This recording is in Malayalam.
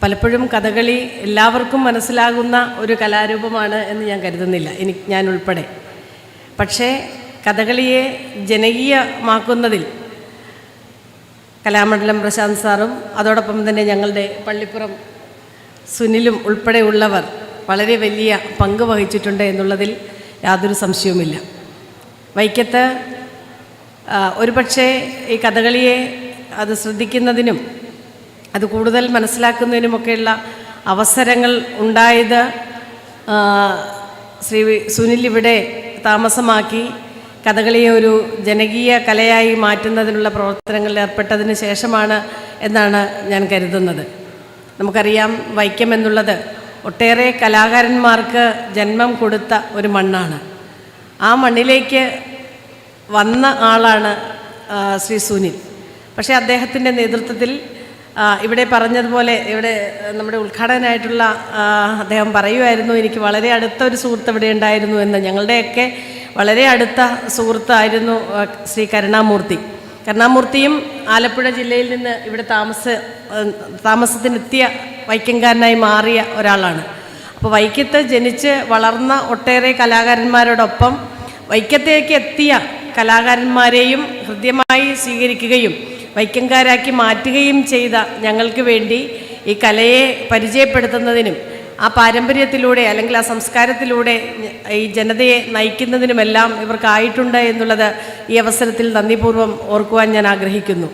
പലപ്പോഴും കഥകളി എല്ലാവർക്കും മനസ്സിലാകുന്ന ഒരു കലാരൂപമാണ് എന്ന് ഞാൻ കരുതുന്നില്ല, ഞാൻ ഉൾപ്പെടെ. പക്ഷേ കഥകളിയെ ജനകീയമാക്കുന്നതിൽ കലാമണ്ഡലം പ്രശാന്ത് സാറും അതോടൊപ്പം തന്നെ ഞങ്ങളുടെ പള്ളിപ്പുറം സുനിലും ഉൾപ്പെടെയുള്ളവർ വളരെ വലിയ പങ്ക് വഹിച്ചിട്ടുണ്ട് എന്നുള്ളതിൽ യാതൊരു സംശയവുമില്ല. വൈക്കത്ത് ഒരുപക്ഷെ ഈ കഥകളിയെ അത് ശ്രദ്ധിക്കുന്നതിനും അത് കൂടുതൽ മനസ്സിലാക്കുന്നതിനുമൊക്കെയുള്ള അവസരങ്ങൾ ഉണ്ടായത് ശ്രീ സുനിൽ ഇവിടെ താമസമാക്കി കഥകളിയെ ഒരു ജനകീയ കലയായി മാറ്റുന്നതിനുള്ള പ്രവർത്തനങ്ങളിൽ ഏർപ്പെട്ടതിന് ശേഷമാണ് എന്നാണ് ഞാൻ കരുതുന്നത്. നമുക്കറിയാം, വൈക്കം എന്നുള്ളത് ഒട്ടേറെ കലാകാരന്മാർക്ക് ജന്മം കൊടുത്ത ഒരു മണ്ണാണ്. ആ മണ്ണിലേക്ക് വന്ന ആളാണ് ശ്രീ സുനിൽ. പക്ഷേ അദ്ദേഹത്തിൻ്റെ നേതൃത്വത്തിൽ ഇവിടെ പറഞ്ഞതുപോലെ ഇവിടെ നമ്മുടെ ഉദ്ഘാടകനായിട്ടുള്ള അദ്ദേഹം പറയുമായിരുന്നു, എനിക്ക് വളരെ അടുത്ത ഒരു സുഹൃത്ത് ഇവിടെ ഉണ്ടായിരുന്നു എന്ന്. ഞങ്ങളുടെയൊക്കെ വളരെ അടുത്ത സുഹൃത്തായിരുന്നു ശ്രീ കരുണാമൂർത്തിയും ആലപ്പുഴ ജില്ലയിൽ നിന്ന് ഇവിടെ താമസത്തിനെത്തിയ വൈക്കംകാരനായി മാറിയ ഒരാളാണ്. അപ്പോൾ വൈക്കത്ത് ജനിച്ച് വളർന്ന ഒട്ടേറെ കലാകാരന്മാരോടൊപ്പം വൈക്കത്തേക്ക് എത്തിയ കലാകാരന്മാരെയും ഹൃദ്യമായി സ്വീകരിക്കുകയും വൈക്കംകാരാക്കി മാറ്റുകയും ചെയ്ത ഞങ്ങൾക്ക് വേണ്ടി ഈ കലയെ പരിചയപ്പെടുത്തുന്നതിനും ആ പാരമ്പര്യത്തിലൂടെ അല്ലെങ്കിൽ ആ സംസ്കാരത്തിലൂടെ ഈ ജനതയെ നയിക്കുന്നതിനുമെല്ലാം ഇവർക്കായിട്ടുണ്ട് എന്നുള്ളത് ഈ അവസരത്തിൽ നന്ദിപൂർവ്വം ഓർക്കുവാൻ ഞാൻ ആഗ്രഹിക്കുന്നു.